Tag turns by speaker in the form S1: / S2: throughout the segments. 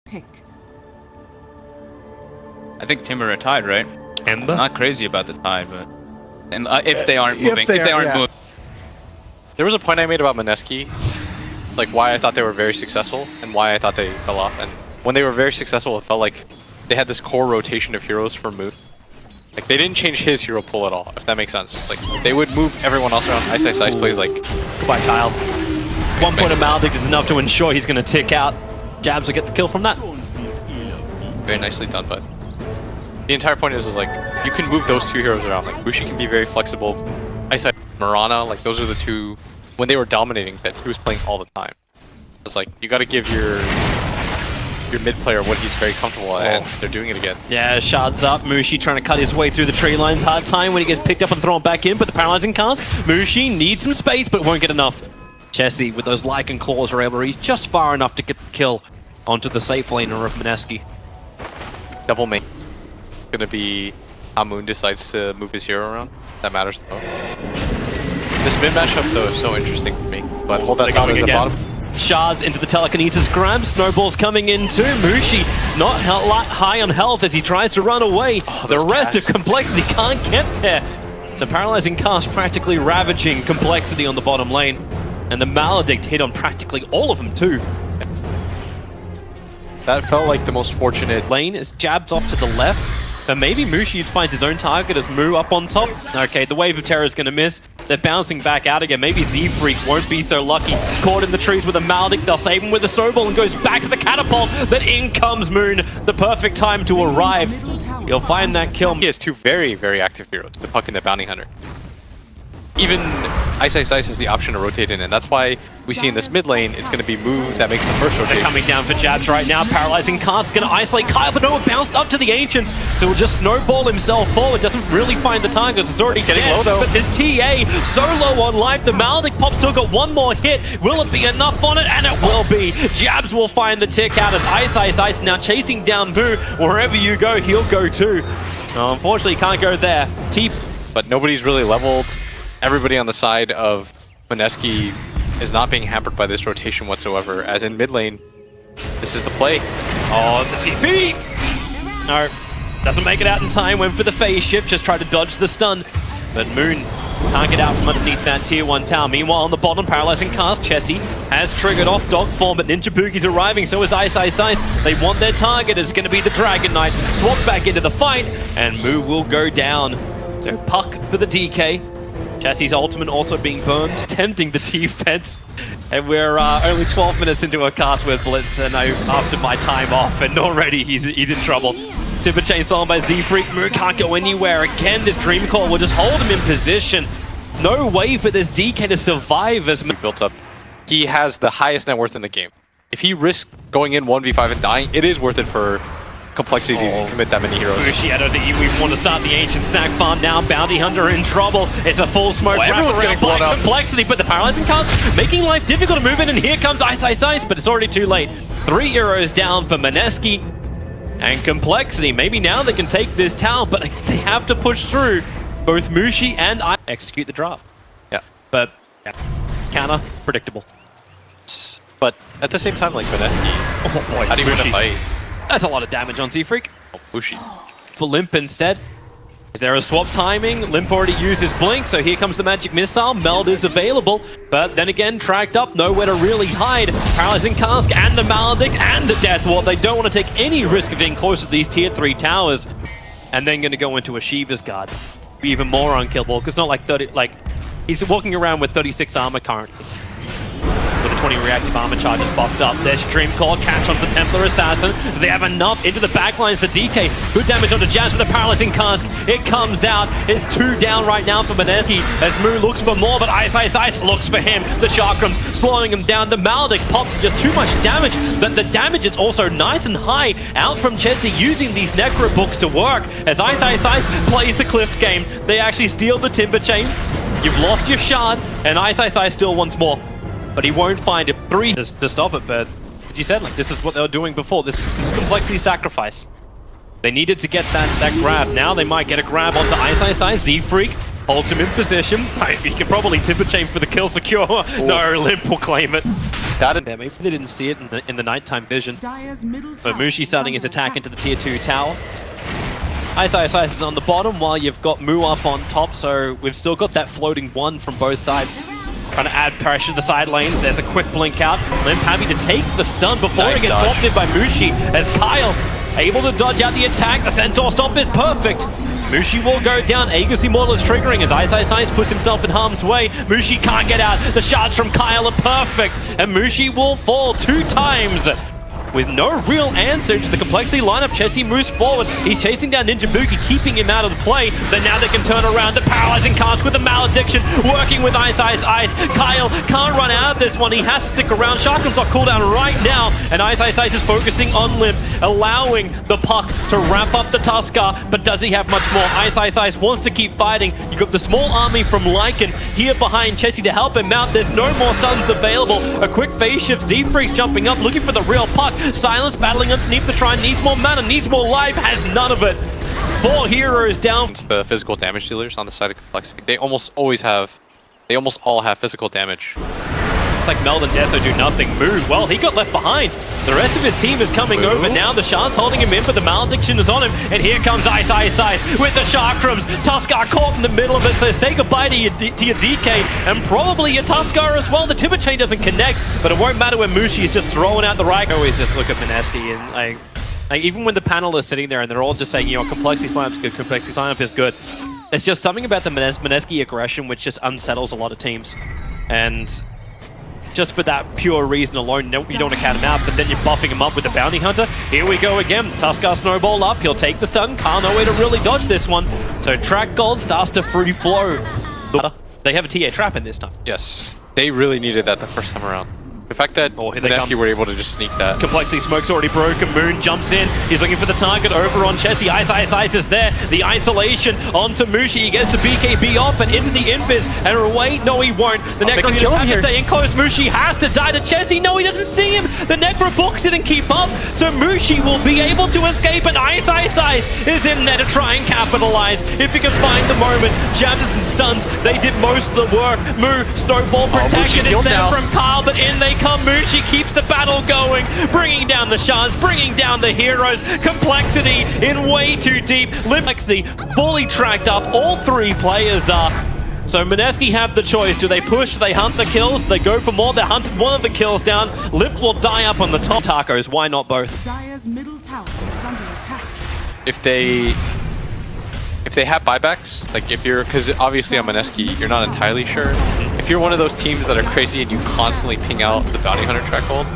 S1: Pick.
S2: I think Timber are tied, right?
S3: Ember?
S2: I'm not crazy about the tie, but if they aren't moving,
S4: yeah.
S2: moving.
S3: There was a point I made about Mineski, like why I thought they were very successful and why I thought they fell off. And when they were very successful, it felt like they had this core rotation of heroes for Moon. Like they didn't change his hero pool at all, if that makes sense. Like they would move everyone else around. Ice plays like
S5: Goodbye, Kyle. 1 point of Maldic is enough to ensure he's going to tick out. Jabs will get the kill from that.
S3: very nicely done, but the entire point is like you can move those two heroes around. Like Bushi can be very flexible. Ice Mirana, like those are the two when they were dominating that he was playing all the time. It's like you got to give your mid player what he's very comfortable at, and they're doing it again.
S5: Yeah, shards up. Mushi trying to cut his way through the tree lines. Hard time when he gets picked up and thrown back in, but the paralyzing cast. Mushi needs some space, but won't get enough. Chessie with those Lycan claws are able to reach just far enough to get the kill onto the safe laner of Mineski.
S3: Double main. It's gonna be how Moon decides to move his hero around. That matters though. This mid matchup though is so interesting for me. But hold that thought as a bottom.
S5: Shards into the telekinesis grab. Snowballs coming in too. Mushi not high on health as he tries to run away. The rest of compLexity can't get there. The paralyzing cast practically ravaging compLexity on the bottom lane. And the Maledict hit on practically all of them too.
S3: That felt like the most fortunate
S5: lane is jabbed off to the left. But maybe Mushi finds his own target as Mu up on top. Okay, the Wave of Terror is going to miss. They're bouncing back out again. Maybe Z-Freak won't be so lucky. Caught in the trees with a Maledict. They'll save him with a snowball and goes back to the catapult. But in comes Moon. The perfect time to arrive. He'll find that kill.
S3: He has two very, very active heroes, the Puck and the Bounty Hunter. Even Ice has the option to rotate in, and that's why we see in this mid lane, it's going to be Mu that makes the first rotation.
S5: They're coming down for jabs right now. Paralyzing cast is going to isolate Kyle, but no, bounced up to the Ancients, so he'll just snowball himself forward. Doesn't really find the target. It's already
S3: getting
S5: dead,
S3: low though.
S5: But this TA so low on life. The Maledict Pop still got one more hit. Will it be enough on it? And it will be. Jabs will find the tick out as Ice now chasing down Mu. Wherever you go, he'll go too. Unfortunately, can't go there.
S3: But nobody's really leveled. Everybody on the side of Mineski is not being hampered by this rotation whatsoever, as in mid lane, this is the play.
S5: Oh, the TP! No, doesn't make it out in time, went for the phase shift, just tried to dodge the stun. But Moon can't get out from underneath that tier 1 tower. Meanwhile, on the bottom, paralyzing cast, Chessie has triggered off dog form, but Ninja Boogie's arriving, so is Ice. They want their target, it's going to be the Dragon Knight. Swap back into the fight, and Mu will go down. So Puck for the DK. Chessie's ultimate also being burned, tempting the defense. And we're only 12 minutes into a cast with Blitz, and after my time off, and already he's in trouble. Timber Chain stolen by Z-Freak. Mu can't go anywhere. Again, this Dream Call will just hold him in position. No way for this DK to survive as Mu
S3: built up. He has the highest net worth in the game. If he risks going in 1v5 and dying, it is worth it for compLexity to commit that many heroes.
S5: Bushi, I don't think we want to start the Ancient Snack Farm now. Bounty Hunter in trouble. It's a full smoke wrap around by compLexity, but the paralyzing cast making life difficult to move in, and here comes Ice, but it's already too late. 3 heroes down for Mineski and compLexity. Maybe now they can take this tower, but they have to push through. Both Mushi and I execute the draft.
S3: Yeah.
S5: But yeah, counter, predictable.
S3: But at the same time, like Mineski, how do you win a fight?
S5: That's a lot of damage on Z-Freak.
S3: Bushi.
S5: For Limp instead. Is there a swap timing? Limp already used his blink, so here comes the magic missile. Meld is available, but then again, tracked up, nowhere to really hide. Paralyzing Cask and the Maledict and the Death Ward. They don't want to take any risk of getting close to these tier 3 towers. And then going to go into a Shiva's Guard. Be even more unkillable, because it's not like 30, like, he's walking around with 36 armor currently. With the 20 reactive armor charges buffed up. There's Dream Call, catch onto the Templar Assassin. Do they have enough into the backlines? The DK, good damage onto Jazz with the paralyzing cast. It comes out. It's 2 down right now for Mineski as Mu looks for more, but Ice looks for him. The Chakrams slowing him down. The Maledict pops just too much damage, but the damage is also nice and high out from Chessie using these Necro books to work as Ice plays the Cliff game. They actually steal the Timber Chain. You've lost your shard, and Ice still wants more. But he won't find it. 3 to stop it, but as you said, like, this is what they were doing before. This is compLexity sacrifice. They needed to get that grab. Now they might get a grab onto Ice. Z-Freak holds him in position. He can probably Timber Chain for the kill secure. No, Limp will claim it.
S3: That
S5: Yeah, maybe they didn't see it in the nighttime vision.
S1: But
S5: But Mushi starting his attack into the tier 2 tower. Ice is on the bottom while you've got Mu up on top, so we've still got that floating one from both sides. Trying to add pressure to the side lanes. There's a quick blink out. Limp happy to take the stun before
S3: Nice
S5: he gets
S3: dodge.
S5: swapped in by Mushi, as Kyle able to dodge out the attack. The Centaur stomp is perfect. Mushi will go down. Aegis Immortal is triggering as Ice puts himself in harm's way. Mushi can't get out. The shards from Kyle are perfect. And Mushi will fall 2 times. With no real answer to the complexity lineup, Chessie moves forward. He's chasing down Ninja Boogie, keeping him out of the play. Then now they can turn around. The paralyzing cast with the malediction, working with Ice. Kyle can't run out of this one. He has to stick around. Sharkham's on cooldown right now, and Ice is focusing on Limp, allowing the puck to wrap up the Tuskar. But does he have much more? Ice wants to keep fighting. You got the small army from Lycan here behind Chessie to help him out. There's no more stuns available. A quick phase shift. Z-Freak's jumping up, looking for the real puck. Silence battling underneath the shrine, needs more mana, needs more life, has none of it. 4 heroes down.
S3: It's the physical damage dealers on the side of complexity. They almost all have physical damage.
S5: Like Meld and Deso do nothing. Move. Well, he got left behind. The rest of his team is coming over now. The Shards holding him in, but the malediction is on him. And here comes Ice with the Sharkrams. Tuskar caught in the middle of it, so say goodbye to your DK and probably your Tuskar as well. The Timber Chain doesn't connect, but it won't matter when Mushi is just throwing out the right. I always just look at Mineski and like even when the panel is sitting there and they're all just saying, you know, complexity lineup's good, complexity lineup is good. There's just something about the Mineski aggression which just unsettles a lot of teams. And just for that pure reason alone, no, you don't want to count him out, but then you're buffing him up with the Bounty Hunter. Here we go again. Tuskar snowball up. He'll take the stun. Can't no way to really dodge this one. So Track Gold starts to free flow. They have a TA trap in this time.
S3: Yes, they really needed that the first time around. The fact that Mineski were able to just sneak that.
S5: Complexity smoke's already broken. Moon jumps in. He's looking for the target over on Chessie. Ice is there. The isolation onto Mushi. He gets the BKB off and into the invis. And wait, no he won't. The Necro just has to stay in close. Mushi has to die to Chessie. No, he doesn't see him. The Necro books it and keep up. So Mushi will be able to escape. And Ice is in there to try and capitalize. If he can find the moment. Jabs and stuns. They did most of the work. Mu, snowball protection is there from Kyle. But in they come. Mushi keeps the battle going, bringing down the Shards, bringing down the heroes. Complexity in way too deep. Complexity fully tracked up. All 3 players are. So Mineski have the choice. Do they push? Do they hunt the kills? They go for more. They hunt one of the kills down. Lip will die up on the top. Tacos, why not both?
S1: Dire's middle tower is under attack.
S3: If they have buybacks, like if you're, because obviously on Mineski, you're not entirely sure. If you're one of those teams that are crazy and you constantly ping out the Bounty Hunter track hold,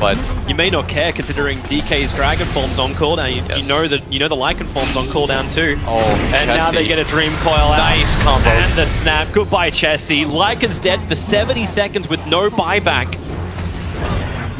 S3: but
S5: you may not care considering DK's Dragon Form's on cooldown. You know the Lycan Form's on cooldown too.
S3: Oh,
S5: and
S3: Chessie.
S5: Now they get a Dream Coil out.
S3: Nice combo.
S5: And the snap. Goodbye, Chessie. Lycan's dead for 70 seconds with no buyback.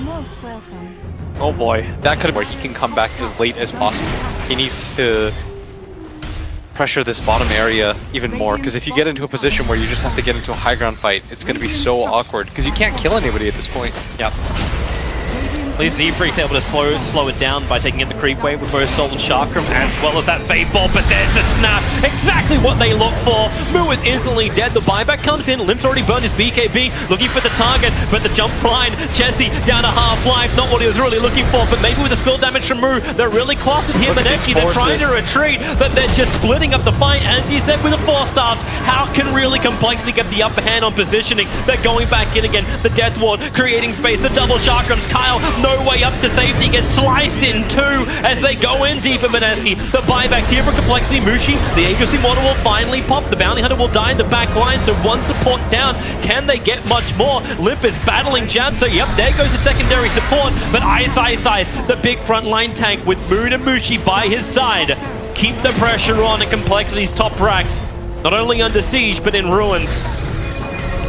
S1: Most welcome.
S5: Oh boy.
S3: That could have where he can come back as late as possible. He needs to pressure this bottom area even more, because if you get into a position where you just have to get into a high ground fight, it's going to be so awkward, because you can't kill anybody at this point.
S5: Yep. At least Z-Freak's able to slow it down by taking in the creep wave with both Soul and Chakram, as well as that Fade Ball, but there's the snap. Exactly what they look for. Mu is instantly dead. The buyback comes in. Limp's already burned his BKB, looking for the target, but the jump blind. Chessie down to half-life. Not what he was really looking for, but maybe with the spill damage from Mu, they're really clustered here. Mineski, they're trying to retreat, but they're just splitting up the fight. As you said, with the 4 stars, how can really Complexity get the upper hand on positioning? They're going back in again. The Death Ward creating space. The double Chakrams. Kyle, no way up to safety, gets sliced in 2 as they go in deeper. Mineski, the buybacks here for Complexity. Mushi, the Aegis Immortal will finally pop. The Bounty Hunter will die in the back line, so 1 support down. Can they get much more? Limp is battling Jab, so yep, there goes the secondary support. But Ice, the big frontline tank with Moon and Mushi by his side. Keep the pressure on and Complexity's top ranks, not only under siege, but in ruins.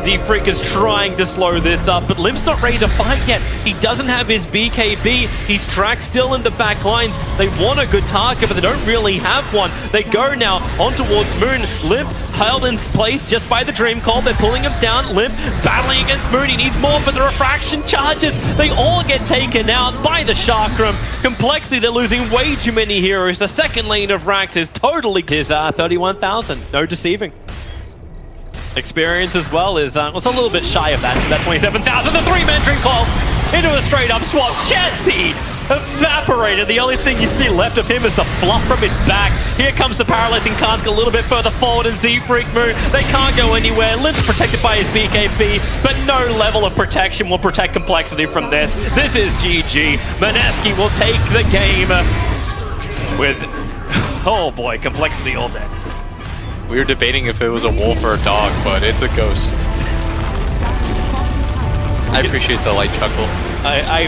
S5: D-Freak is trying to slow this up, but Limp's not ready to fight yet. He doesn't have his BKB. He's tracked still in the back lines. They want a good target, but they don't really have one. They go now on towards Moon. Limp held in place just by the Dream Call. They're pulling him down. Limp battling against Moon. He needs more, but the refraction charges. They all get taken out by the Chakram. Complexity, they're losing way too many heroes. The second lane of Rax is totally... It is 31,000. No deceiving. Experience as well is was a little bit shy of that. So that 27,000, the 3-man drink call into a straight up swap. Jesse evaporated. The only thing you see left of him is the fluff from his back. Here comes the paralyzing Karsk a little bit further forward, and Z-Freak Moon. They can't go anywhere. Limp's protected by his BKB, but no level of protection will protect complexity from this. This is GG. Mineski will take the game with, oh boy, complexity all day.
S3: We were debating if it was a wolf or a dog, but it's a ghost. I appreciate the light chuckle.
S5: I